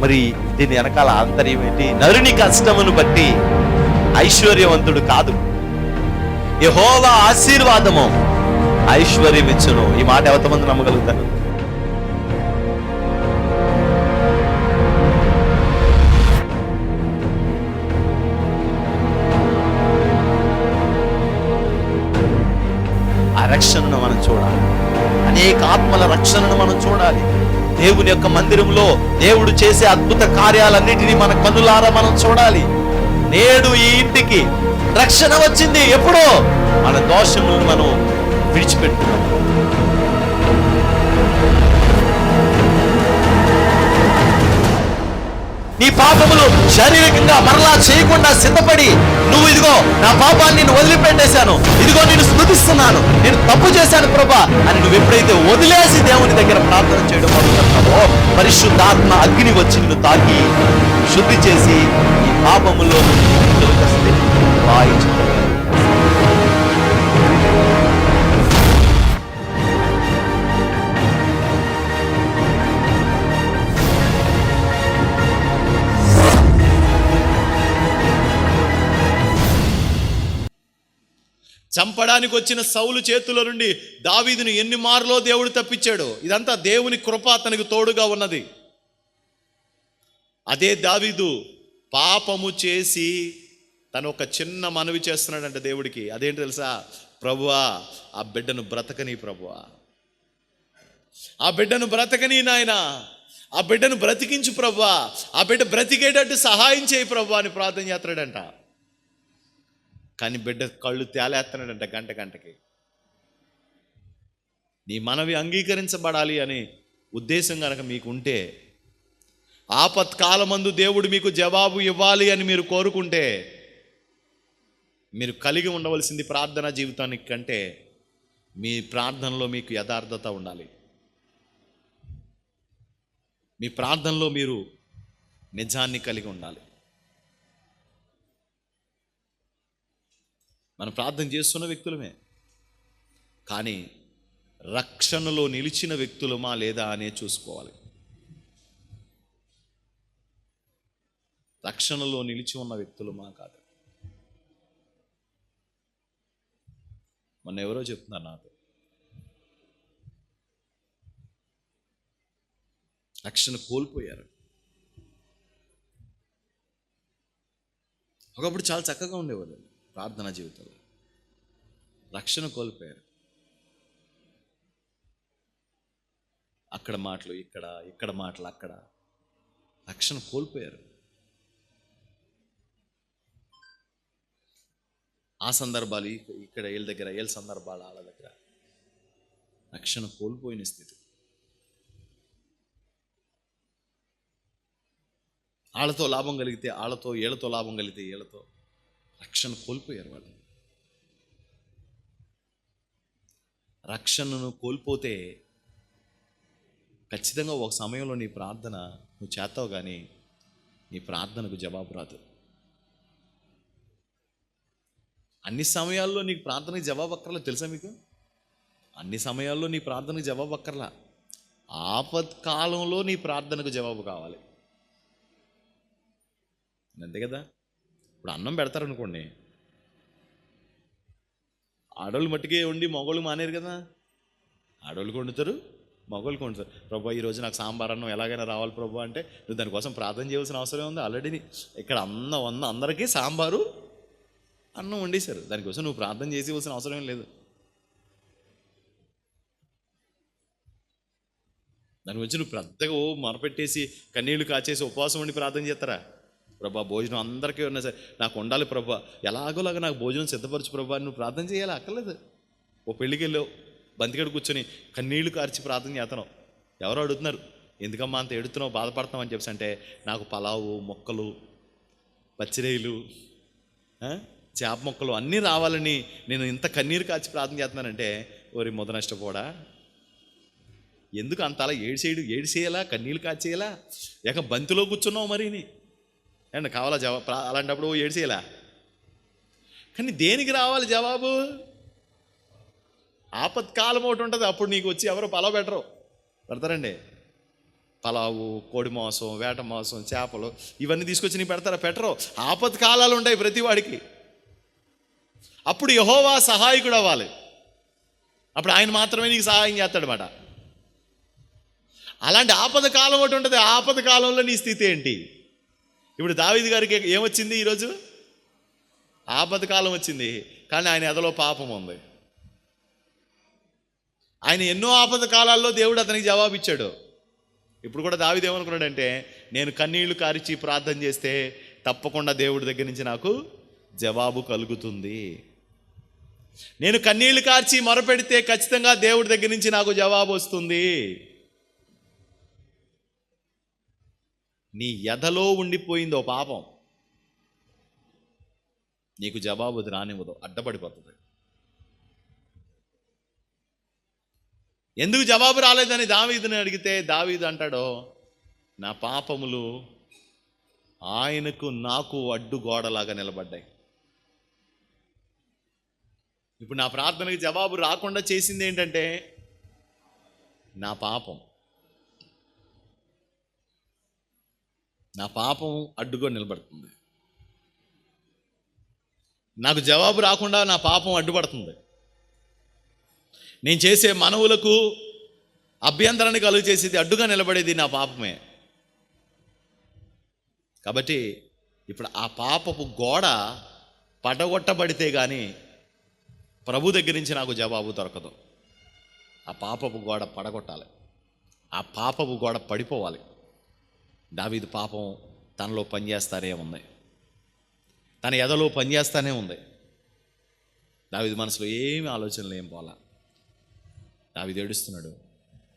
మరి దీని వెనకాల ఆంతర్యం ఏంటి? నరుని కష్టమును బట్టి ఐశ్వర్యవంతుడు కాదు, యెహోవా ఆశీర్వాదము ఐశ్వర్యం ఇచ్చును. ఈ మాట ఎంతమంది నమ్మగలుగుతారు? ఆ రక్షణను మనం చూడాలి, అనేక ఆత్మల రక్షణను మనం చూడాలి. దేవుని యొక్క మందిరంలో దేవుడు చేసే అద్భుత కార్యాలన్నిటినీ మన కన్నులారా మనం చూడాలి. నేడు ఈ ఇంటికి రక్షణ వచ్చింది. ఎప్పుడో మన దోషములను మనం విడిచిపెట్టుకున్నాం. నీ పాపములు శారీరకంగా మరలా చేయకుండా సిద్ధపడి, నువ్వు ఇదిగో నా పాపాన్ని నేను వదిలిపెట్టేశాను, ఇదిగో నేను స్తుతిస్తున్నాను, నేను తప్పు చేశాను ప్రభా అని నువ్వు ఎప్పుడైతే వదిలేసి దేవుని దగ్గర ప్రార్థన చేయడం మొదలుపెడతావో, పరిశుద్ధాత్మ అగ్ని వచ్చి నిన్ను తాకి శుద్ధి చేసి ఈ పాపములో చంపడానికి వచ్చిన సౌలు చేతుల నుండి దావీదును ఎన్ని మార్లో దేవుడు తప్పించాడు. ఇదంతా దేవుని కృప అతనికి తోడుగా ఉన్నది. అదే దావీదు పాపము చేసి తను ఒక చిన్న మనవి చేస్తున్నాడంట దేవుడికి. అదేంటి తెలుసా? ప్రభువా ఆ బిడ్డను బ్రతకని, ప్రభువా ఆ బిడ్డను బ్రతకని నాయనా, ఆ బిడ్డను బ్రతికించు ప్రభువా, ఆ బిడ్డ బ్రతికేటట్టు సహాయం చేయి ప్రభువా అని ప్రార్థన చేస్తున్నాడంట. కానీ బిడ్డ కళ్ళు తేలేస్తున్నాడంట గంట గంటకి. నీ మనవి అంగీకరించబడాలి అనే ఉద్దేశం కనుక మీకు ఉంటే, ఆపత్కాలమందు దేవుడు మీకు జవాబు ఇవ్వాలి అని మీరు కోరుకుంటే, మీరు కలిగి ఉండవలసింది ప్రార్థనా జీవితానికి కంటే మీ ప్రార్థనలో మీకు యథార్థత ఉండాలి. మీ ప్రార్థనలో మీరు నిజాన్ని కలిగి ఉండాలి. మనం ప్రార్థన చేస్తున్న వ్యక్తులమే, కానీ రక్షణలో నిలిచిన వ్యక్తులమా లేదా అనే చూసుకోవాలి. రక్షణలో నిలిచి ఉన్న వ్యక్తులమా కాదు. మొన్న ఎవరో చెప్తున్నారు నాతో, రక్షణ కోల్పోయారు. ఒకప్పుడు చాలా చక్కగా ఉండేవారు ప్రార్థనా జీవితంలో, రక్షణ కోల్పోయారు. అక్కడ మాటలు ఇక్కడ, ఇక్కడ మాటలు అక్కడ, రక్షణ కోల్పోయారు. ఆ సందర్భాలు ఇక్కడ వీళ్ళ దగ్గర, వీళ్ళ సందర్భాలు వాళ్ళ దగ్గర, రక్షణ కోల్పోయిన స్థితి. వాళ్ళతో లాభం కలిగితే వాళ్ళతో, వీళ్ళతో లాభం కలిగితే వీళ్ళతో, రక్షణ కోల్పోయారు వాళ్ళు. రక్షణను కోల్పోతే ఖచ్చితంగా ఒక సమయంలో నీ ప్రార్థన నువ్వు చేస్తావు, కానీ నీ ప్రార్థనకు జవాబు రాదు. అన్ని సమయాల్లో నీకు ప్రార్థనకి జవాబు అక్కర్లా, తెలుసా మీకు? అన్ని సమయాల్లో నీ ప్రార్థనకు జవాబు అక్కర్లా. ఆపత్కాలంలో నీ ప్రార్థనకు జవాబు కావాలి, అంతే కదా. ఇప్పుడు అన్నం పెడతారనుకోండి, ఆడవాళ్ళు మట్టికే వండి మగవాళ్ళు మానేరు కదా. ఆడవాళ్ళకి వండుతారు, మగవాళ్ళకి వండుతారు. ప్రభు ఈరోజు నాకు సాంబార్ అన్నం ఎలాగైనా రావాలి ప్రభు అంటే నువ్వు దానికోసం ప్రార్థన చేయవలసిన అవసరం ఉంది. ఆల్రెడీ ఇక్కడ అందరికీ సాంబారు అన్నం వండేశారు, దానికోసం నువ్వు ప్రార్థన చేసేవలసిన అవసరం లేదు. దాని గురించి నువ్వు పెద్దగా మొరపెట్టేసి కన్నీళ్లు కాచేసి ఉపవాసం ఉండి ప్రార్థన చేస్తారా? ప్రభా భోజనం అందరికీ ఉన్నా సరే నాకు ఉండాలి ప్రభా, ఎలాగోలాగా నాకు భోజనం సిద్ధపరచు ప్రభా నువ్వు ప్రార్థన చేయాలి. అక్కర్లేదు. ఓ పెళ్ళికి వెళ్ళావు, బంతికడ కూర్చొని కన్నీళ్లు కార్చి ప్రార్థన చేస్తున్నావు. ఎవరో అడుగుతున్నారు, ఎందుకమ్మా అంత ఎడుతున్నావు, బాధపడతావు అని చెప్పి అంటే, నాకు పలావు, మొక్కలు, పచ్చిరేయులు, చేప మొక్కలు అన్నీ రావాలని నేను ఇంత కన్నీరు కాచి ప్రార్థన చేస్తున్నానంటే, ఓరి మొద నష్టపోడా, ఎందుకు అంత అలా ఏడిసేయాలా, కన్నీళ్ళు కాచేయాలా, ఏక బంతిలో కూర్చున్నావు మరి అండ్ కావాలా జవాబు? అలాంటప్పుడు ఏడిసేయాలా? కానీ దేనికి రావాలి జవాబు? ఆపత్కాలం ఒకటి ఉంటుంది, అప్పుడు నీకు వచ్చి ఎవరో పలవ పెడతారండి. పలావు, కోడి మాంసం, వేట మాంసం, చేపలు ఇవన్నీ తీసుకొచ్చి నీకు పెడతారా? పెట్టరు. ఆపత్ కాలాలు ఉంటాయి ప్రతి వాడికి. అప్పుడు యెహోవా సహాయకుడు అవ్వాలి. అప్పుడు ఆయన మాత్రమే నీకు సహాయం చేస్తాడనమాట. అలాంటి ఆపద కాలం ఒకటి ఉంటుంది. ఆపద కాలంలో నీ స్థితి ఏంటి? ఇప్పుడు దావీదు గారికి ఏమొచ్చింది? ఈరోజు ఆపద కాలం వచ్చింది, కానీ ఆయన ఎదలో పాపం ఉంది. ఆయన ఎన్నో ఆపద కాలాల్లో దేవుడు అతనికి జవాబు ఇచ్చాడు. ఇప్పుడు కూడా దావీదు ఏమనుకున్నాడంటే, నేను కన్నీళ్లు కారిచి ప్రార్థన చేస్తే తప్పకుండా దేవుడి దగ్గర నుంచి నాకు జవాబు కలుగుతుంది. నేను కన్నీళ్లు కార్చి మొరపెడితే ఖచ్చితంగా దేవుడి దగ్గర నుంచి నాకు జవాబు వస్తుంది. నీ ఎదలో ఉండిపోయిందో పాపం, నీకు జవాబు రానివ్వదు, అడ్డపడిపోతుంది. ఎందుకు జవాబు రాలేదని దావీదుని అడిగితే దావీదు అంటాడో, నా పాపములు ఆయనకు నాకు అడ్డుగోడలాగా నిలబడ్డాయి. ఇప్పుడు నా ప్రార్థనకి జవాబు రాకుండా చేసింది ఏంటంటే నా పాపం. నా పాపం అడ్డుగా నిలబడుతుంది. నాకు జవాబు రాకుండా నా పాపం అడ్డుపడుతుంది. నేను చేసే మనవులకు అభ్యంతరాన్ని కలుగు చేసేది, అడ్డుగా నిలబడేది నా పాపమే. కాబట్టి ఇప్పుడు ఆ పాపపు గోడ పడగొట్టబడితే కానీ ప్రభు దగ్గర నుంచి నాకు జవాబు దొరకదు. ఆ పాపపు గోడ పడగొట్టాలి, ఆ పాపపు గోడ పడిపోవాలి. దావీదు పాపం తనలో పనిచేస్తానే ఉంది, తన ఎదలో పనిచేస్తానే ఉంది. దావీదు మనసులో ఏమి ఆలోచనలు ఏం పోలా. దావీదు ఏడుస్తున్నాడు,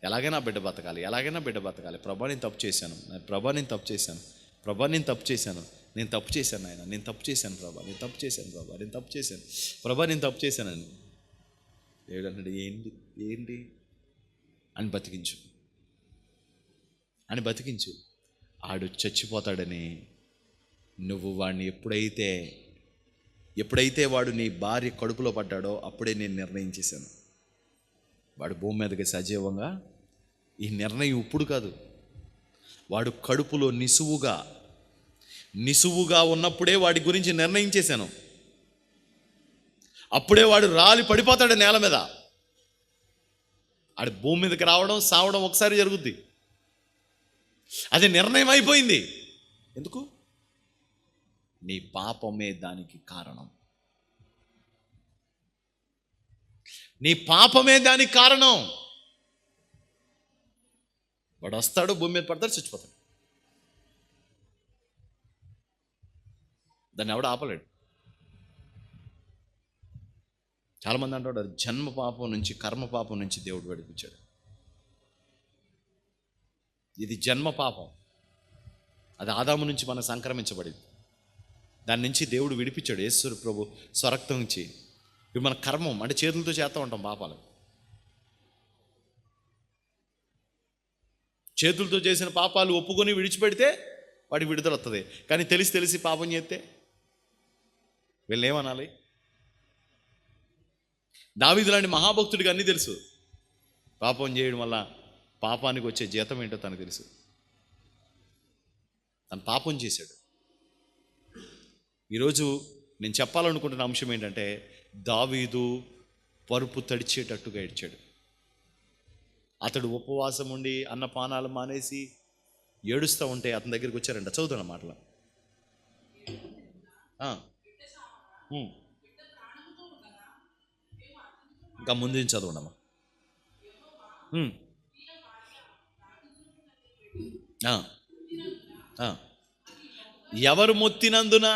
ఎలాగైనా బిడ్డ బతకాలి, ఎలాగైనా బిడ్డ బతకాలి. ప్రభా నేను తప్పు చేశాను, ప్రభా నేను తప్పు చేశాను, ప్రభా నేను తప్పు చేశాను, నేను తప్పు చేశాను ఆయన, నేను తప్పు చేశాను ప్రభా, నేను తప్పు చేశాను ప్రభా, నేను తప్పు చేశాను ప్రభా, నేను తప్పు చేశానని. దేవుడు అన్నాడు, ఏంటి ఏంటి అని బతికించు, అని బతికించు. ఆడు చచ్చిపోతాడని నువ్వు వాడిని ఎప్పుడైతే వాడు నీ భార్య కడుపులో పడ్డాడో అప్పుడే నేను నిర్ణయం చేశాను, వాడు భూమి మీదకి సజీవంగా. ఈ నిర్ణయం ఇప్పుడు కాదు, వాడు కడుపులో నిసువుగా ఉన్నప్పుడే వాడి గురించి నిర్ణయం చేశాను. అప్పుడే వాడు రాలి పడిపోతాడు నేల మీద. ఆడు భూమి మీదకి రావడం సావడం ఒకసారి జరుగుద్ది. అది నిర్ణయం అయిపోయింది. ఎందుకు? నీ పాపమే దానికి కారణం. నీ పాపమే దానికి కారణం. వాడు వస్తాడు, భూమి మీద పడతాడు, చచ్చిపోతాడు. దాన్ని ఎవడు ఆపలేడు. చాలామంది అంటాడు, అది జన్మ పాపం నుంచి, కర్మ పాపం నుంచి దేవుడు విడిపించాడు. ఇది జన్మ పాపం, అది ఆదాము నుంచి మనం సంక్రమించబడింది. దాని నుంచి దేవుడు విడిపించాడు యేసు ప్రభు స్వరక్తం నుంచి. ఇవి మన కర్మం, అంటే చేతులతో చేస్తూ ఉంటాం పాపాలు. చేతులతో చేసిన పాపాలు ఒప్పుకొని విడిచిపెడితే వాడికి విడుదల వస్తుంది. కానీ తెలిసి పాపం చేస్తే వీళ్ళేమనాలి? దావీదు లాంటి మహాభక్తుడికి అన్నీ తెలుసు. పాపం చేయడం వల్ల పాపానికి వచ్చే జీతం ఏంటో తనకు తెలుసు. తను పాపం చేశాడు. ఈరోజు నేను చెప్పాలనుకుంటున్న అంశం ఏంటంటే, దావీదు పరుపు తడిచేటట్టుగా ఏడ్చాడు. అతడు ఉపవాసం ఉండి అన్నపానాలు మానేసి ఏడుస్తూ ఉంటే అతని దగ్గరికి వచ్చారంట. చదువుతున్న మాటలు ఇంకా ముందు చదవండమ్మా. ఎవరు మొత్తినందున,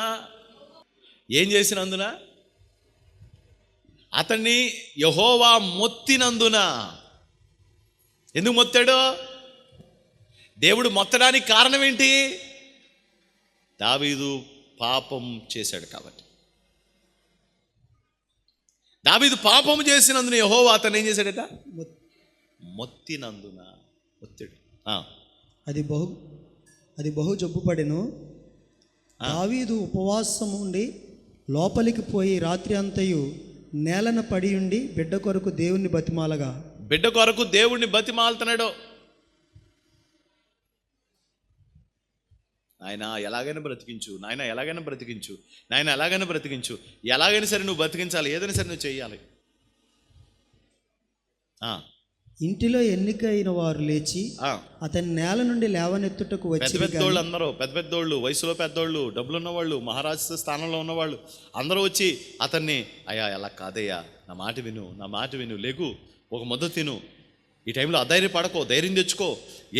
ఏం చేసినందున? అతన్ని యెహోవా మొత్తినందున. ఎందుకు మొత్తాడు? దేవుడు మొత్తడానికి కారణం ఏంటి? దావీదు పాపం చేశాడు కాబట్టి. దావీదు పాపం చేసినందున యెహోవా అతను ఏం చేశాడట? మొత్తినందున. మొత్తాడు. అది బహు జబ్బుపడెను. దావీదు ఉపవాసం ఉండి లోపలికి పోయి రాత్రి అంతయు నేలన పడి ఉండి బిడ్డ కొరకు దేవుణ్ణి బతిమాలగా. బిడ్డ కొరకు దేవుణ్ణి బతిమాలుతున్నాడు. నాయన ఎలాగైనా బ్రతికించు, నాయన ఎలాగైనా బ్రతికించు, నాయన ఎలాగైనా బ్రతికించు, ఎలాగైనా సరే నువ్వు బ్రతికించాలి, ఏదైనా సరే నువ్వు చేయాలి. ఇంటిలో ఎన్నికైన వారు లేచి అతని నేల నుండి లేవనెత్తుటకు వచ్చి, పెద్దోళ్ళు అందరూ, పెద్దోళ్ళు, వయసులో పెద్దోళ్ళు, డబ్బులు ఉన్నవాళ్ళు, మహారాజు స్థానంలో ఉన్నవాళ్ళు అందరూ వచ్చి అతన్ని, అయ్యా ఎలా కాదయ్యా, నా మాట విను, నా మాట విను, లేకు, ఒక ముద్ద తిను, ఈ టైంలో అధైర్యపడకో, ధైర్యం తెచ్చుకో,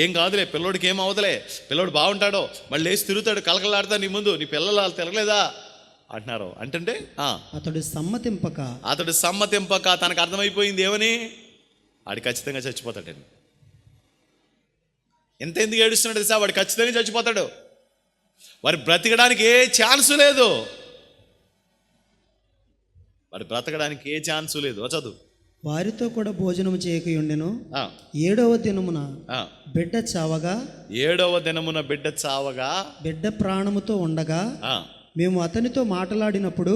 ఏం కాదులే, పిల్లోడికి ఏం అవదలే, పిల్లోడు బాగుంటాడో, మళ్ళీ లేచి తిరుగుతాడు, కలకలాడతా నీ ముందు, నీ పిల్లలు తిరగలేదా అంటున్నారు. అంటే అతడు సమ్మతింపక తనకు అర్థమైపోయింది ఏమని, వాడు ఖచ్చితంగా చచ్చిపోతాడండి. ఎందుకు ఏడుస్తున్నాడు తెలుసా, వాడు ఖచ్చితంగా చచ్చిపోతాడు, వాడు బ్రతకడానికి ఏ ఛాన్సు లేదు, వాడు బ్రతకడానికి ఏ ఛాన్సు లేదు. చదువు. వారితో కూడా భోజనం చేయకయుండెను. 7వ దినమున బిడ్డ చావగా బిడ్డ ప్రాణముతో ఉండగా మేము అతనితో మాట్లాడినప్పుడు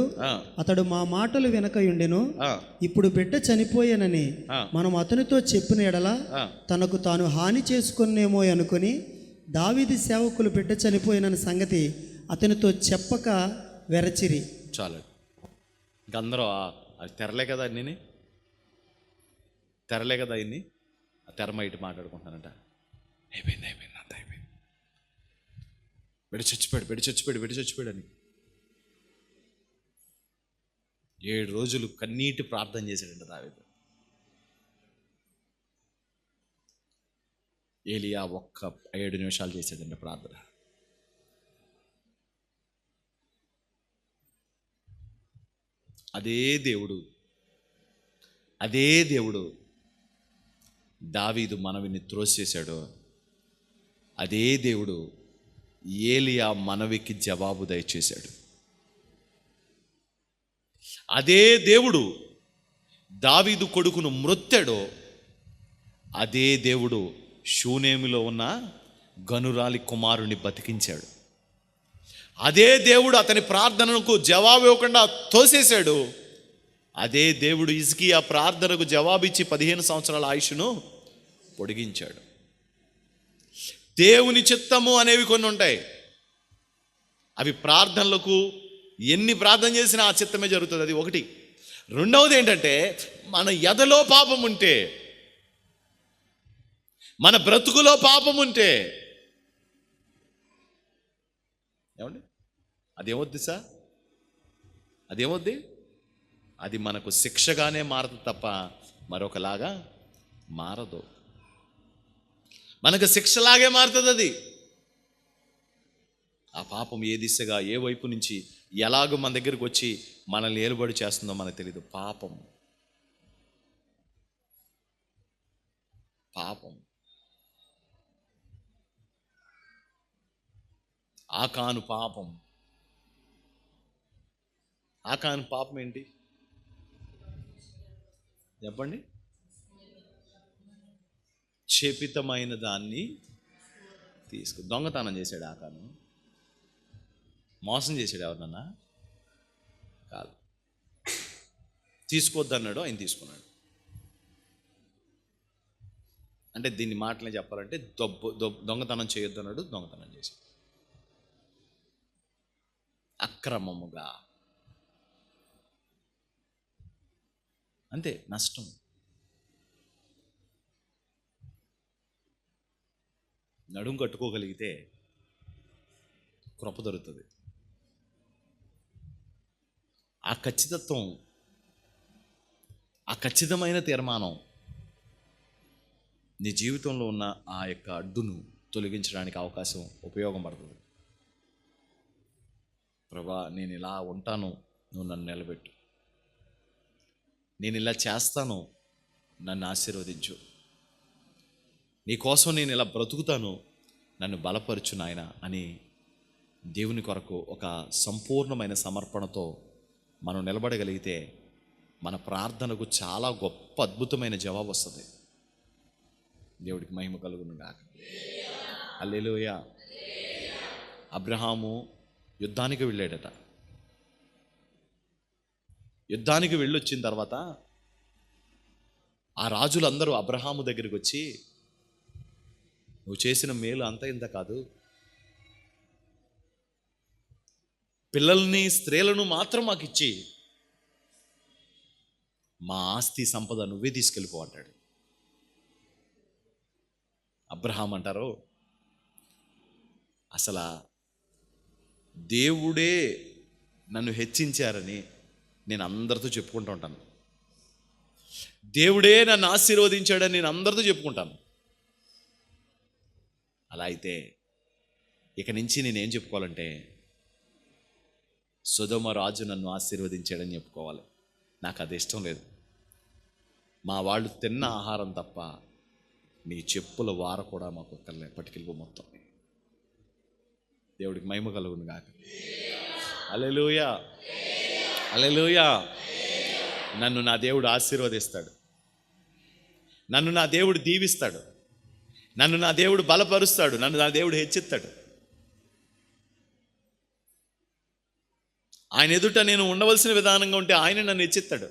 అతడు మా మాటలు వినకయుండెను. ఇప్పుడు బిడ్డ చనిపోయానని మనం అతనితో చెప్పిన ఎడల తనకు తాను హాని చేసుకునేమో అనుకుని దావీదు సేవకులు బిడ్డ చనిపోయిన సంగతి అతనితో చెప్పక వెరచిరి. చాలు, ఇంకందరూ అది తెరలే కదా, అన్నీ తెరలే కదా, ఇన్ని తెరమ ఇటు మాట్లాడుకుంటానంట, అయిపోయింది అంత అయిపోయింది, బిడ్డ చచ్చిపోయాడు అని 7 రోజులు కన్నీటి ప్రార్థన చేశాడంట దావీదు. ఏలియా ఒక్క 7 నిమిషాలు చేశాడంట ప్రార్థన. అదే దేవుడు దావీదు మనవిని త్రోసేశాడు. అదే దేవుడు ఏలియా మనవికి జవాబు దయచేశాడు. అదే దేవుడు దావీదు కొడుకును మ్రొత్తాడో అదే దేవుడు షూనేమిలో ఉన్న గనురాలి కుమారుని బతికించాడు. అదే దేవుడు అతని ప్రార్థనకు జవాబు ఇవ్వకుండా తోసేశాడు. అదే దేవుడు హిజ్కియా ప్రార్థనకు జవాబిచ్చి 15 సంవత్సరాల ఆయుష్ను పొడిగించాడు. దేవుని చిత్తము అనేవి కొన్ని ఉంటాయి, అవి ప్రార్థనలకు ఎన్ని ప్రార్థన చేసినా ఆ చిత్తమే జరుగుతుంది. అది ఒకటి. రెండవది ఏంటంటే, మన ఎదలో పాపం ఉంటే, మన బ్రతుకులో పాపం ఉంటే ఏమండి అదేమొద్ది సార్, అదేమొద్ది, అది మనకు శిక్షగానే మారదు తప్ప మరొకలాగా మారదు. మనకు శిక్షలాగే మారుతుంది అది. ఆ పాపం ఏ దిశగా, ఏ వైపు నుంచి, ఎలాగో మన దగ్గరికి వచ్చి మనల్ని ఏలుబడి చేస్తుందో మనకు తెలియదు. పాపం ఆకాను పాపం ఏంటి చెప్పండి? చేపితమైన దాన్ని దొంగతనం చేశాడు ఆకాను. మోసం చేశాడు ఎవరినన్నా కాదు. తీసుకోవద్దన్నాడు, ఆయన తీసుకున్నాడు. అంటే దీన్ని మాటలే చెప్పాలంటే దొంగతనం చేయొద్దన్నాడు, దొంగతనం చేశాడు అక్రమముగా. అంతే, నష్టం. నడుము కట్టుకోగలిగితే కృప దొరుకుతుంది. ఆ ఖచ్చితత్వం, ఆ ఖచ్చితమైన తీర్మానం నీ జీవితంలో ఉన్న ఆ యొక్క అడ్డును తొలగించడానికి అవకాశం ఉపయోగం పడుతుంది. ప్రభా, నేను ఇలా ఉంటాను, నువ్వు నన్ను నిలబెట్టు. నేను ఇలా చేస్తాను, నన్ను ఆశీర్వదించు. నీకోసం నేను ఇలా బ్రతుకుతాను, నన్ను బలపరచు నాయన అని దేవుని కొరకు ఒక సంపూర్ణమైన సమర్పణతో మనం నిలబడగలిగితే మన ప్రార్థనకు చాలా గొప్ప అద్భుతమైన జవాబు వస్తుంది. దేవుడికి మహిమ కలుగును గాక. హల్లెలూయా. అబ్రహాము యుద్ధానికి వెళ్ళాడట. యుద్ధానికి వెళ్ళొచ్చిన తర్వాత ఆ రాజులందరూ అబ్రహాము దగ్గరికి వచ్చి, నువ్వు చేసిన మేలు అంత ఇంత కాదు, పిల్లల్ని స్త్రీలను మాత్రం మాకు ఇచ్చి మా ఆస్తి సంపద నువ్వే తీసుకెళ్ళిపో అంటాడు. అబ్రహాం అంటారు, అసలు దేవుడే నన్ను హెచ్చించారని నేను అందరితో చెప్పుకుంటూ ఉంటాను. దేవుడే నన్ను ఆశీర్వదించాడని నేను అందరితో చెప్పుకుంటాను. అలా అయితే ఇక నుంచి నేనేం చెప్పుకోవాలంటే, సొదొమ రాజు నన్ను ఆశీర్వదించాడని చెప్పుకోవాలి. నాకు అది ఇష్టం లేదు. మా వాళ్ళు తిన్న ఆహారం తప్ప నీ చెప్పుల వార కూడా మాకు ఒక్కర్లే, పట్టుకెళ్ళిపో మొత్తం. దేవుడికి మహిమ కలుగును గాక. హల్లెలూయా, హల్లెలూయా. నన్ను నా దేవుడు ఆశీర్వదిస్తాడు, నన్ను నా దేవుడు దీవిస్తాడు, నన్ను నా దేవుడు బలపరుస్తాడు, నన్ను నా దేవుడు హెచ్చిస్తాడు. ఆయన ఎదుట నేను ఉండవలసిన విధానంగా ఉంటే ఆయన నన్ను హెచ్చిస్తాడు.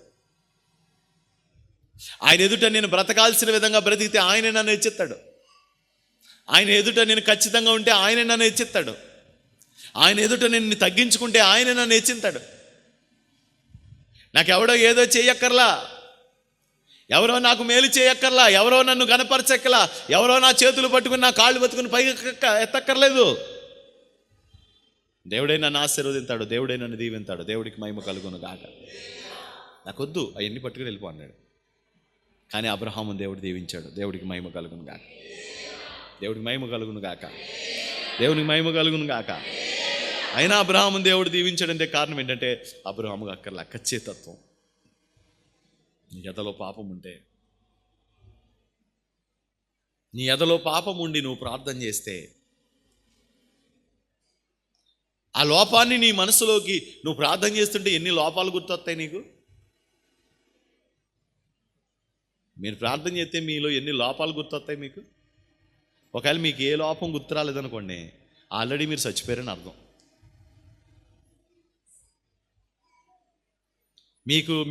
ఆయన ఎదుట నేను బ్రతకాల్సిన విధంగా బ్రతికితే ఆయన నన్ను హెచ్చిస్తాడు. ఆయన ఎదుట నేను ఖచ్చితంగా ఉంటే ఆయన నన్ను హెచ్చిస్తాడు. ఆయన ఎదుట నేను తగ్గించుకుంటే ఆయన నన్ను హెచ్చిస్తాడు. నాకెవడో ఏదో చేయక్కర్లా, ఎవరో నాకు మేలు చేయక్కర్లా, ఎవరో నన్ను గనపరచక్కలా, ఎవరో నా చేతులు పట్టుకుని నా కాళ్ళు పట్టుకుని పైకి ఎత్తక్కర్లేదు. దేవుడే నన్ను ఆశీర్వదిస్తాడు, దేవుడే నన్ను దీవిస్తాడు. దేవుడికి మహిమ కలుగును గాక. నాకొద్దు అవన్నీ పట్టుకుని వెళ్ళిపో అన్నాడు. కానీ అబ్రహామును దేవుడు దీవించాడు. దేవుడికి మహిమ కలుగును గాక. దేవుడికి మహిమ కలుగును గాక. దేవునికి మహిమ కలుగును గాక. అయినా అబ్రహామును దేవుడు దీవించాడంటే కారణం ఏంటంటే, అబ్రహాముకు అక్కర్లా ఖచ్చితత్వం. నీ ఎదలో పాపం ఉంటే, నీ ఎదలో పాపం ఉండి నువ్వు ప్రార్థన చేస్తే, ఆ లోపాన్ని నీ మనసులోకి నువ్వు ప్రార్థన చేస్తుంటే ఎన్ని లోపాలు గుర్తొస్తాయి నీకు? మీరు ప్రార్థన చేస్తే మీలో ఎన్ని లోపాలు గుర్తొస్తాయి మీకు? ఒకవేళ మీకు ఏ లోపం గుర్తు రాలేదనుకోండి, ఆల్రెడీ మీరు చచ్చిపోయారని అర్థం.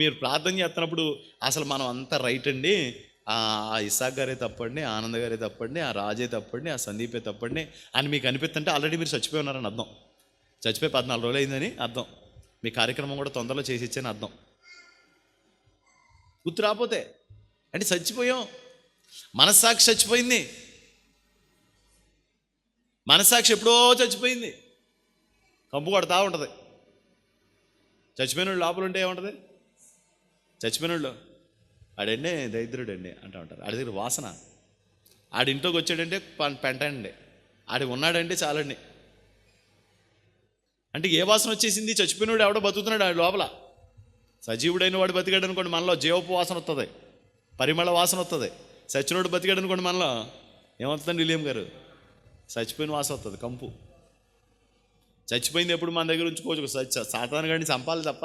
మీరు ప్రార్థన చేస్తున్నప్పుడు అసలు మనం అంతా రైట్ అండి, ఆ ఇసాక్ గారే తప్పండి, ఆనంద్ గారే తప్పండి, ఆ రాజే తప్పండి, ఆ సందీపే తప్పండి అని మీకు అనిపిస్తుంటే ఆల్రెడీ మీరు చచ్చిపోయి ఉన్నారని అర్థం. చచ్చిపోయి 14 రోజులు అయిందని అర్థం. మీ కార్యక్రమం కూడా తొందరలో చేసి ఇచ్చాని అర్థం. గుర్తు రాకపోతే అంటే చచ్చిపోయాం. మనస్సాక్షి చచ్చిపోయింది. మనస్సాక్షి ఎప్పుడో చచ్చిపోయింది. కంపు కొడతా ఉంటుంది. చచ్చిపోయిన వాళ్ళు లోపల ఉంటే ఏముంటుంది? చచ్చిపోయిన వాళ్ళు ఆడండి దరిద్రుడండి అంటూ ఉంటారు. ఆడి దగ్గర వాసన. ఆడింట్లోకి వచ్చాడంటే పెంట అండి, ఆడి ఉన్నాడంటే చాలండి. అంటే ఏ వాసన వచ్చేసింది? చచ్చిపోయినవాడు ఎవడో బతుకుతున్నాడు ఆడి లోపల. సజీవుడైన వాడు బతికాడు అనుకోండి, మనలో జీవపు వాసన వస్తుంది, పరిమళ వాసన వస్తుంది. చచ్చినోడు బతికాడు అనుకోండి, మనలో ఏమవుతుందండి విలియం గారు? చచ్చిపోయిన వాసన వస్తుంది, కంపు. చచ్చిపోయింది ఎప్పుడు మన దగ్గర ఉంచుకోవచ్చు. సాతాను గాడిని చంపాలి తప్ప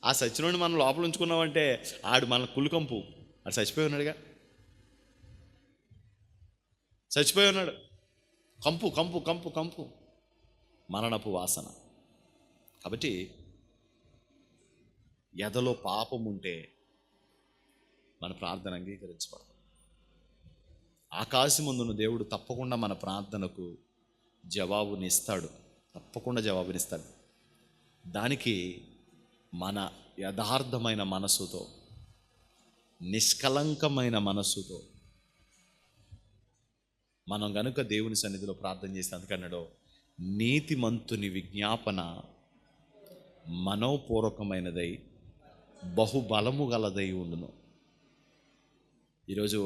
ఆ చచ్చినోడిని మనం లోపల ఉంచుకున్నామంటే ఆడు మన కుళ్ళు కంపు. ఆడు చచ్చిపోయి ఉన్నాడుగా, చచ్చిపోయి ఉన్నాడు. కంపు కంపు కంపు కంపు, మరణపు వాసన. కాబట్టి ఎదలో పాపం ఉంటే మన ప్రార్థన అంగీకరించబడదు. ఆకాశమందున్న దేవుడు తప్పకుండా మన ప్రార్థనకు జవాబునిస్తాడు, తప్పకుండా జవాబునిస్తాడు. దానికి మన యథార్థమైన మనస్సుతో, నిష్కలంకమైన మనస్సుతో మనం గనుక దేవుని సన్నిధిలో ప్రార్థన చేస్తే, అందుకన్నాడు నీతిమంతుని విజ్ఞాపన మనోపూర్వకమైనదై బహుబలము గలదై ఉండును. ఈరోజు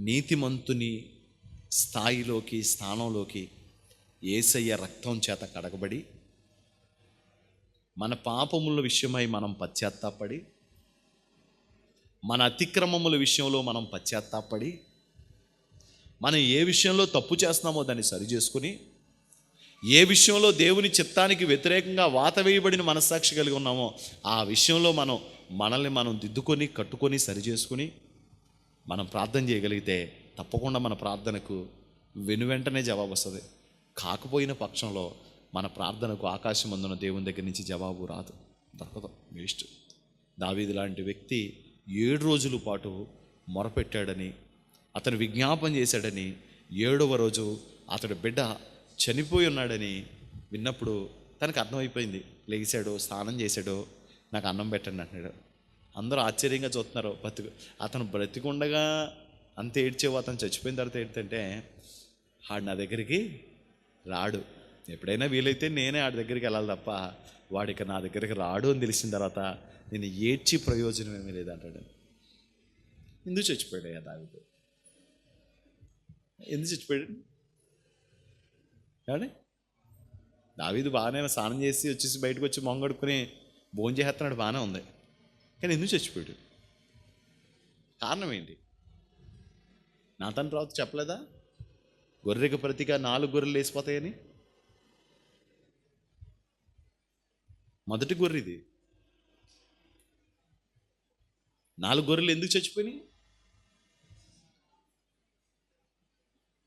నీతిమంతుని స్థాయిలోకి, స్థానంలోకి యేసయ్య రక్తం చేత కడగబడి, మన పాపముల విషయమై మనం పశ్చాత్తాపడి, మన అతిక్రమముల విషయంలో మనం పశ్చాత్తాపడి, మనం ఏ విషయంలో తప్పు చేస్తున్నామో దాన్ని సరిచేసుకుని, ఏ విషయంలో దేవుని చిత్తానికి వ్యతిరేకంగా వాత వేయబడిన మనస్సాక్షి కలిగి ఉన్నామో ఆ విషయంలో మనల్ని మనం దిద్దుకొని, కట్టుకొని, సరిచేసుకుని మనం ప్రార్థన చేయగలిగితే తప్పకుండా మన ప్రార్థనకు వెనువెంటనే జవాబు వస్తుంది. కాకపోయిన పక్షంలో మన ప్రార్థనకు ఆకాశమందున దేవుని దగ్గర నుంచి జవాబు రాదు, దొరకదు, వేస్ట్. దావీదు లాంటి వ్యక్తి 7 రోజుల పాటు మొరపెట్టాడని, అతను విజ్ఞాపన చేశాడని, 7వ రోజు అతడి బిడ్డ చనిపోయి ఉన్నాడని విన్నప్పుడు తనకు అర్థమైపోయింది. లెగిశాడు, స్నానం చేశాడు, నాకు అన్నం పెట్టండి అంటున్నాడు. అందరూ ఆశ్చర్యంగా చూస్తున్నారు. అతను బ్రతికుండగా అంత ఏడ్చేవు, అతను చచ్చిపోయిన తర్వాత ఏడుతుంటే ఆడు నా దగ్గరికి రాడు. ఎప్పుడైనా వీలైతే నేనే ఆడి దగ్గరికి వెళ్ళాలి తప్ప వాడికి నా దగ్గరికి రాడు అని తెలిసిన తర్వాత నేను ఏడ్చి ప్రయోజనం ఏమీ లేదంటాడు. ఎందుకు చచ్చిపోయాడు దావీదు? ఎందుకు చచ్చిపోయాడు? కానీ దావీదు బాగానే స్నానం చేసి వచ్చేసి బయటకు వచ్చి మొంగడుకుని భోజనం చేస్తున్నాడు, బాగానే ఉంది. కానీ ఎందుకు చచ్చిపోయాడు? కారణం ఏంటి? నాతాను రావు చెప్పలేదా గొర్రెకి ప్రతిగా 4 గొర్రెలు వేసిపోతాయని? మొదటి గొర్రె ఇది. 4 గొర్రెలు ఎందుకు చచ్చిపోయినాయి?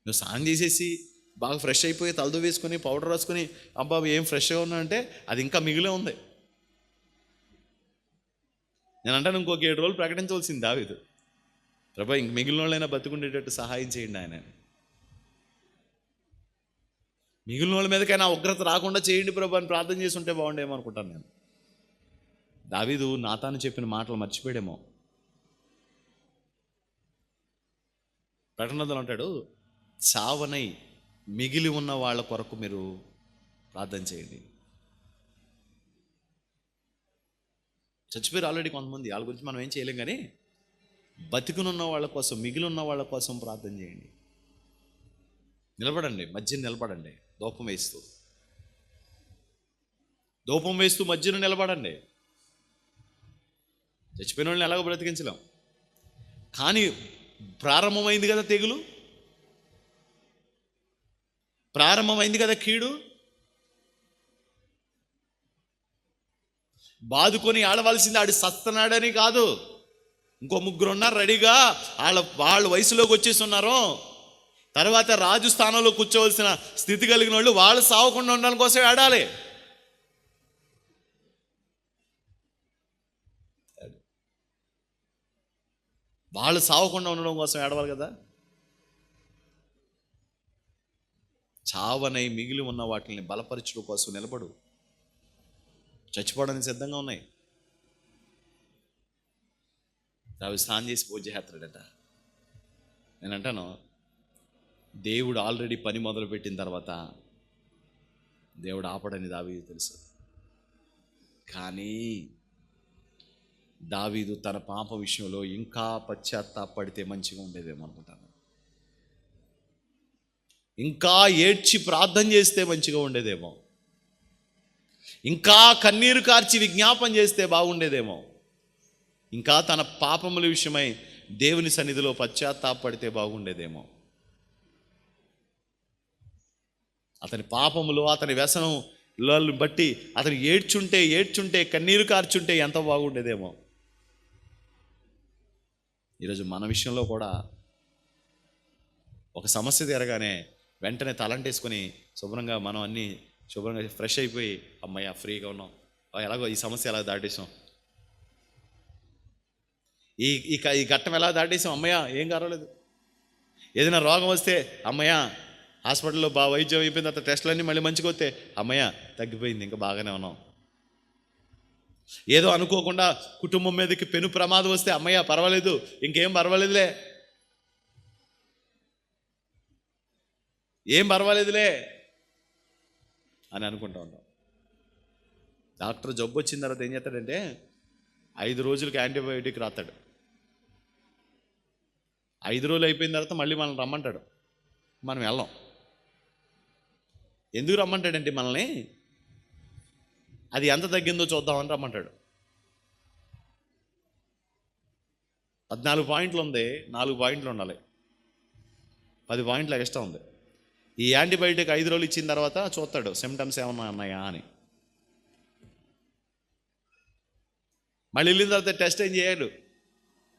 నువ్వు స్నానం చేసేసి బాగా ఫ్రెష్ అయిపోయి తలదు వేసుకొని పౌడర్ రాసుకొని అబ్బా ఏం ఫ్రెష్గా ఉన్నా అంటే అది ఇంకా మిగిలే ఉంది. నేను అంటాను ఇంకొక 7 రోజులు ప్రకటించవలసింది దావీదు, ప్రభా ఇంక మిగిలిన వాళ్ళైనా బతుకుండేటట్టు సహాయం చేయండి ఆయన. మిగిలిన వాళ్ళ మీదకైనా ఉగ్రత రాకుండా చేయండి ప్రభా అని ప్రార్థన చేసి ఉంటే బాగుండేమో అనుకుంటాను నేను. దావీదు నాతాను చెప్పిన మాటలు మర్చిపోయాడేమో. ప్రకటనలో అంటాడు, చావనై మిగిలి ఉన్న వాళ్ళ కొరకు మీరు ప్రార్థన చేయండి. చచ్చిపోయారు ఆల్రెడీ కొంతమంది, వాళ్ళ గురించి మనం ఏం చేయలేం, కానీ బతికునున్న వాళ్ళ కోసం, మిగిలి ఉన్న వాళ్ళ కోసం ప్రార్థన చేయండి. నిలబడండి, మధ్యన నిలబడండి, ధూపం వేస్తూ మధ్యన నిలబడండి. చచ్చిపోయిన వాళ్ళని ఎలాగో బ్రతికించలేం, కానీ ప్రారంభమైంది కదా తెగులు, ప్రారంభమైంది కదా కీడు. బాదుకొని ఆడవలసింది ఆడి సత్తనాడని కాదు. ఇంకో 3 ఉన్నారు రెడీగా, వాళ్ళ వయసులోకి వచ్చేసి ఉన్నారు. తర్వాత రాజు స్థానంలో కూర్చోవలసిన స్థితి కలిగిన వాళ్ళు వాళ్ళు సావకుండా ఉండడం కోసం ఆడాలి. వాళ్ళు సావకుండా ఉండడం కోసం ఏడవాలి కదా. చావనై మిగిలి ఉన్న వాటిని బలపరచడం కోసం నిలబడు. చచ్చిపోవడానికి సిద్ధంగా ఉన్నాయి. అవి స్నానం చేసి పూజ చేస్తాడట. నేను అంటాను, దేవుడు ఆల్రెడీ పని మొదలుపెట్టిన తర్వాత దేవుడు ఆపడని దావీదు తెలుసు. కానీ దావీదు తన పాప విషయంలో ఇంకా పశ్చాత్తాపడితే మంచిగా ఉండేదేమో అనుకుంటాను. ఇంకా ఏడ్చి ప్రార్థన చేస్తే మంచిగా ఉండేదేమో. ఇంకా కన్నీరు కార్చి విజ్ఞాపన చేస్తే బాగుండేదేమో. ఇంకా తన పాపముల విషయమై దేవుని సన్నిధిలో పశ్చాత్తాపడితే బాగుండేదేమో. అతని పాపములు, అతని వ్యసనం బట్టి అతను ఏడ్చుంటే కన్నీరు కార్చుంటే ఎంత బాగుండేదేమో. ఈరోజు మన విషయంలో కూడా ఒక సమస్య తీరగానే వెంటనే తలంటేసుకొని శుభ్రంగా మనం అన్నీ శుభ్రంగా ఫ్రెష్ అయిపోయి అమ్మయ్య ఫ్రీగా ఉన్నాం, ఎలాగో ఈ సమస్య ఎలా దాటేసాం, ఈ ఘట్టం ఎలా దాటేసాం, అమ్మయ్య ఏం కారలేదు. ఏదైనా రోగం వస్తే అమ్మయ్య హాస్పిటల్లో బాగా వైద్యం అయిపోయిన తర్వాత టెస్టులన్నీ మళ్ళీ మంచిగా వస్తే అమ్మయ్య తగ్గిపోయింది, ఇంకా బాగానే ఉన్నాం. ఏదో అనుకోకుండా కుటుంబం మీదకి పెను ప్రమాదం వస్తే అమ్మయ్య పర్వాలేదు, ఇంకేం పర్వాలేదులే, ఏం పర్వాలేదులే అని అనుకుంటా ఉంటాం. డాక్టర్ జబ్బు వచ్చిన తర్వాత ఏం చేస్తాడంటే 5 రోజులకి యాంటీబయోటిక్ రాస్తాడు. 5 రోజులు అయిపోయిన తర్వాత మళ్ళీ మనల్ని రమ్మంటాడు. మనం వెళ్ళాం. ఎందుకు రమ్మంటాడంటే మనల్ని అది ఎంత తగ్గిందో చూద్దామని రమ్మంటాడు. 14 పాయింట్లు ఉంది, 4 పాయింట్లు ఉండాలి, 10 పాయింట్లు ఎక్స్ట్రా ఉంది. ఈ యాంటీబయాటిక్ 5 రోజులు ఇచ్చిన తర్వాత చూస్తాడు సిమ్టమ్స్ ఏమన్నా ఉన్నాయా అని. మళ్ళీ వెళ్ళిన తర్వాత టెస్ట్ ఏం చేయాడు,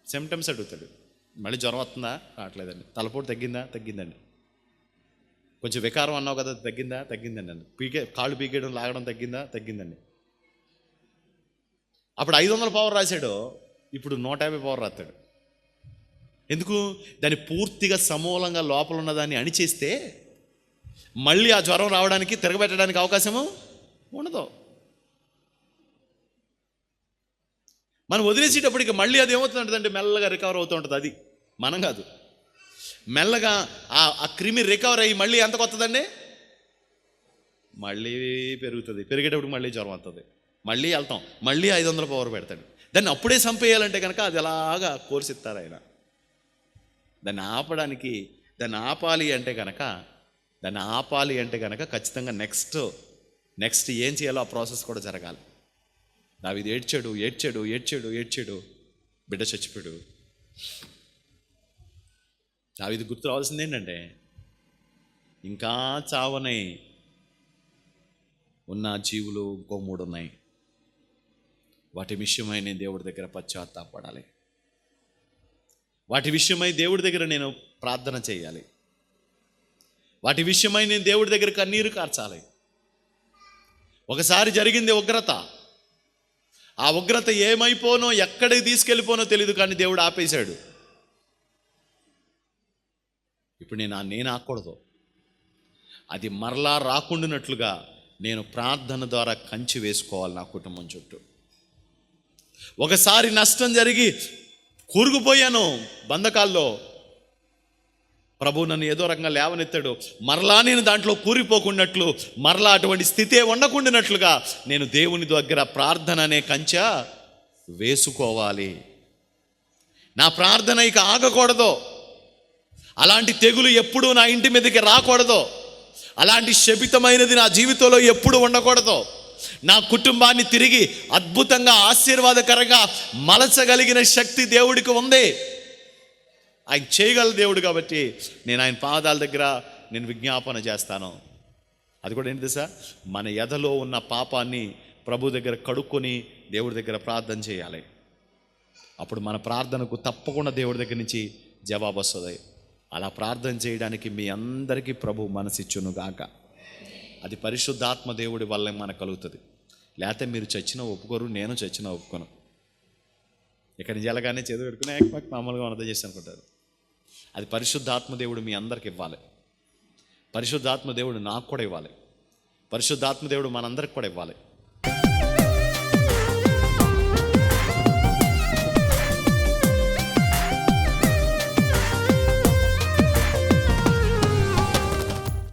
సిమ్టమ్స్ అడుగుతాడు. మళ్ళీ జ్వరం వస్తుందా, రావట్లేదండి. తలపోటు తగ్గిందా, తగ్గిందండి. కొంచెం వికారం అన్నావు కదా, తగ్గిందా, తగ్గిందండి అండి. కాళ్ళు పీకేయడం లాగడం తగ్గిందా, తగ్గిందండి. అప్పుడు 500 పవర్ రాశాడు, ఇప్పుడు 150 పవర్ రాస్తాడు. ఎందుకు? దాన్ని పూర్తిగా సమూలంగా లోపల ఉన్నదాన్ని అణిచేస్తే మళ్ళీ ఆ జ్వరం రావడానికి, తిరగబెట్టడానికి అవకాశము ఉండదు. మనం వదిలేసేటప్పటికి మళ్ళీ అది ఏమవుతుందంటే మెల్లగా రికవర్ అవుతూ ఉంటుంది. అది మనం కాదు, మెల్లగా ఆ క్రిమి రికవర్ అయ్యి మళ్ళీ ఎంత కొత్తదండి, మళ్ళీ పెరుగుతుంది. పెరిగేటప్పుడు మళ్ళీ జ్వరం వస్తుంది, మళ్ళీ వెళ్తాం, మళ్ళీ 500 పవర్ పెడతాడు. దాన్ని అప్పుడే చంపేయాలంటే కనుక అది ఎలాగా కోర్సిస్తారు ఆయన. దాన్ని ఆపడానికి, దాన్ని ఆపాలి అంటే కనుక ఖచ్చితంగా నెక్స్ట్ ఏం చేయాలో ఆ ప్రాసెస్ కూడా జరగాలి. దావీదు ఏడ్చాడు, బిడ్డ చచ్చిపోయాడు. దావీదు గుర్తు రావాల్సింది ఏంటంటే, ఇంకా చావనై ఉన్న జీవులు ఇంకో 3 ఉన్నాయి. వాటి విషయమై నేను దేవుడి దగ్గర పశ్చాత్తాపడాలి. వాటి విషయమై దేవుడి దగ్గర నేను ప్రార్థన చేయాలి. వాటి విషయమై నేను దేవుడి దగ్గర కన్నీరు కార్చాలి. ఒకసారి జరిగింది ఉగ్రత. ఆ ఉగ్రత ఏమైపోనో, ఎక్కడికి తీసుకెళ్ళిపోనో తెలియదు, కానీ దేవుడు ఆపేశాడు. ఇప్పుడు నేను ఆకూడదు. అది మరలా రాకుండానట్లుగా నేను ప్రార్థన ద్వారా కంచి వేసుకోవాలి నా కుటుంబం చుట్టూ. ఒకసారి నష్టం జరిగి కూరుకుపోయాను బంధకాల్లో, ప్రభు నన్ను ఏదో రకంగా లేవనెత్తాడు. మరలా నేను దాంట్లో కూరిపోకున్నట్లు, మరలా అటువంటి స్థితే ఉండకుండానట్లుగా నేను దేవుని దగ్గర ప్రార్థన అనే కంచె వేసుకోవాలి. నా ప్రార్థన ఇక ఆగకూడదు. అలాంటి తెగులు ఎప్పుడూ నా ఇంటి మీదకి రాకూడదు. అలాంటి శపితమైనది నా జీవితంలో ఎప్పుడు ఉండకూడదు. నా కుటుంబాన్ని తిరిగి అద్భుతంగా ఆశీర్వాదకరంగా మలచగలిగిన శక్తి దేవుడికి ఉంది. ఆయన చేయగల దేవుడు కాబట్టి నేను ఆయన పాదాల దగ్గర నేను విజ్ఞాపన చేస్తాను. అది కూడా ఏంటి తెలుసా, మన ఎదలో ఉన్న పాపాన్ని ప్రభు దగ్గర కడుక్కొని దేవుడి దగ్గర ప్రార్థన చేయాలి. అప్పుడు మన ప్రార్థనకు తప్పకుండా దేవుడి దగ్గర నుంచి జవాబు వస్తుంది. అలా ప్రార్థన చేయడానికి మీ అందరికీ ప్రభు మనసిచ్చును గాక. అది పరిశుద్ధాత్మ దేవుడి వల్ల మనకు కలుగుతుంది. లేకపోతే మీరు చచ్చినా ఒప్పుకోరు, నేను చచ్చినా ఒప్పుకోను. ఇక్కడ నిజాలుగానే చదువు పెట్టుకుని మామూలుగా అర్థం చేసి అనుకుంటారు. అది పరిశుద్ధాత్మ దేవుడు మీ అందరికి ఇవ్వాలి. పరిశుద్ధాత్మ దేవుడు నాకు కూడా ఇవ్వాలి. పరిశుద్ధాత్మ దేవుడు మనందరికి కూడా ఇవ్వాలి.